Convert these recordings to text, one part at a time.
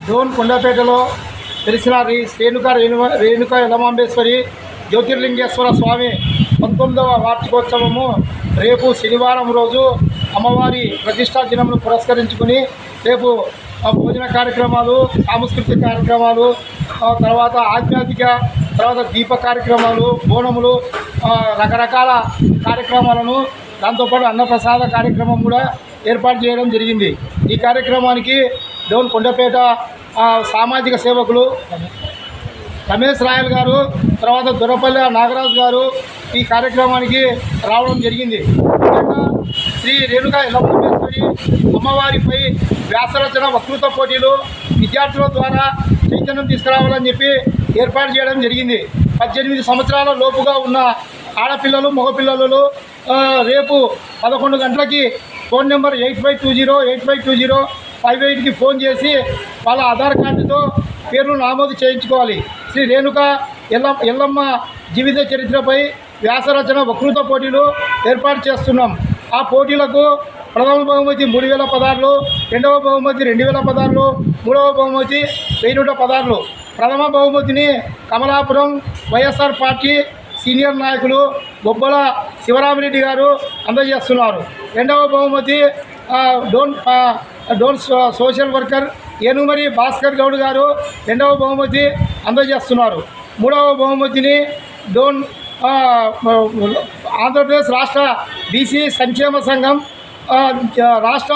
డోన్ కొండపేటలో తెలిసిన రేణుక యల్లమాంబేశ్వరి జ్యోతిర్లింగేశ్వర స్వామి 19వ వార్షికోత్సవము రేపు శనివారం రోజు అమ్మవారి ప్రతిష్టా దినమును పురస్కరించుకుని రేపు భోజన కార్యక్రమాలు, సాంస్కృతిక కార్యక్రమాలు, తర్వాత ఆధ్యాత్మిక, తర్వాత దీప కార్యక్రమాలు, బోనములు, రకరకాల కార్యక్రమాలను, దాంతోపాటు అన్నప్రసాద కార్యక్రమం కూడా ఏర్పాటు చేయడం జరిగింది. ఈ కార్యక్రమానికి డోన్ కొండపేట సామాజిక సేవకులు రమేష్ రాయల్ గారు, తర్వాత దొరపల్లి నాగరాజు గారు ఈ కార్యక్రమానికి రావడం జరిగింది. శ్రీ రేణుక యల్లమాంబేశ్వరి అమ్మవారిపై వ్యాసరచన వక్తృత్వ పోటీలు విద్యార్థుల ద్వారా చైతన్యం తీసుకురావాలని చెప్పి ఏర్పాటు చేయడం జరిగింది. 18 సంవత్సరాల లోపుగా ఉన్న ఆడపిల్లలు, మగపిల్లలు రేపు 11 గంటలకి ఫోన్ నెంబర్ 8520 ఫోన్ చేసి వాళ్ళ ఆధార్ కార్డుతో పేర్లు నమోదు చేయించుకోవాలి. శ్రీ రేణుక ఎల్లమ్మ జీవిత చరిత్రపై వ్యాసరచన వక్తృత్వ పోటీలు ఏర్పాటు చేస్తున్నాం. ఆ పోటీలకు ప్రథమ బహుమతి 3000 పదార్లు, రెండవ బహుమతి 2000 పదార్లు, మూడవ బహుమతి 1000 పదార్లు. ప్రథమ బహుమతిని కమలాపురం వైఎస్ఆర్ పార్టీ సీనియర్ నాయకులు బొబ్బల శివరామిరెడ్డి గారు అందజేస్తున్నారు. రెండవ బహుమతి డోన్ సోషల్ వర్కర్ ఏనుమరి భాస్కర్ గౌడ్ గారు రెండవ బహుమతి అందజేస్తున్నారు. మూడవ బహుమతిని డోన్ ఆంధ్రప్రదేశ్ రాష్ట్ర బీసీ సంక్షేమ సంఘం రాష్ట్ర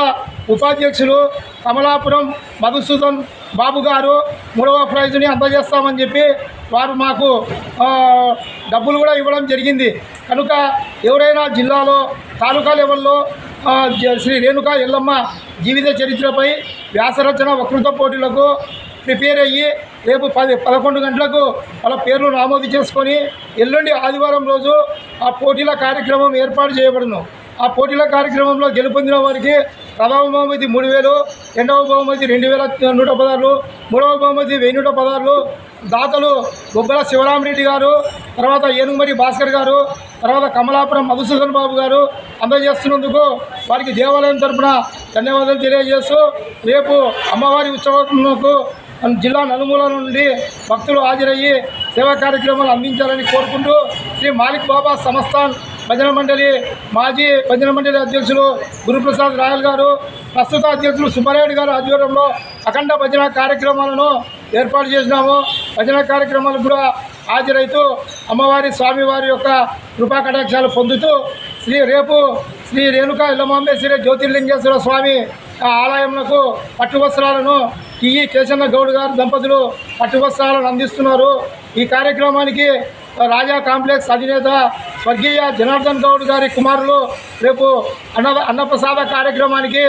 ఉపాధ్యక్షులు కమలాపురం మధుసూదన్ బాబు గారు మూడవ ప్రైజుని అందజేస్తామని చెప్పి వారు మాకు డబ్బులు కూడా ఇవ్వడం జరిగింది. కనుక ఎవరైనా జిల్లాలో తాలూకా లెవెల్లో శ్రీ రేణుక ఎల్లమ్మ జీవిత చరిత్రపై వ్యాసరచన వక్తృత్వ పోటీలకు ప్రిపేర్ అయ్యి రేపు 11 గంటలకు వాళ్ళ పేర్లు నమోదు చేసుకొని ఎల్లుండి ఆదివారం రోజు ఆ పోటీల కార్యక్రమం ఏర్పాటు చేయబడును. ఆ పోటీల కార్యక్రమంలో గెలుపొందిన వారికి ప్రథమ బహుమతి 3000, రెండవ బహుమతి 2100 పదార్లు, మూడవ బహుమతి 1000 పదార్లు. దాతలు బొబ్బల శివరామిరెడ్డి గారు, తర్వాత ఏనుమరి భాస్కర్ గారు, తర్వాత కమలాపురం మధుసూదన్ బాబు గారు అందజేస్తున్నందుకు వారికి దేవాలయం తరఫున ధన్యవాదాలు తెలియజేస్తూ రేపు అమ్మవారి ఉత్సవాలకు జిల్లా నలుమూల నుండి భక్తులు హాజరయ్యి సేవా కార్యక్రమాలు అందించాలని కోరుకుంటూ శ్రీ మాలిక్ బాబా సంస్థాన్ భజన మండలి మాజీ భజన మండలి అధ్యక్షులు గురుప్రసాద్ రాయల్ గారు, ప్రస్తుత అధ్యక్షులు సుబ్బారెడ్డి గారు ఆధ్వర్యంలో అఖండ భజన కార్యక్రమాలను ఏర్పాటు చేసినాము. భజన కార్యక్రమాలకు కూడా హాజరైతూ అమ్మవారి స్వామివారి యొక్క కృపా కటాక్షాలు పొందుతూ రేపు శ్రీ రేణుక యల్లమాంబేశ్వరి జ్యోతిర్లింగేశ్వర స్వామి ఆలయంలో పట్టు వస్త్రాలను కేశన్న గౌడ్ గారు దంపతులు పట్టు వస్త్రాలను అందిస్తున్నారు. ఈ కార్యక్రమానికి రాజా కాంప్లెక్స్ అధినేత స్వర్గీయ జనార్దన్ గౌడ్ గారి కుమారులు రేపు అన్నప్రసాద కార్యక్రమానికి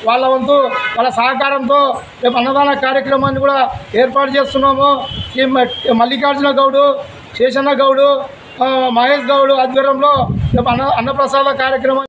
వాళ్ళ వంతు వాళ్ళ సహకారంతో రేపు అన్నదాన కార్యక్రమాన్ని కూడా ఏర్పాటు చేస్తున్నాము. ఈ మల్లికార్జున గౌడు, శేషన్న గౌడు, మహేష్ గౌడు ఆధ్వర్యంలో రేపు అన్నప్రసాద కార్యక్రమం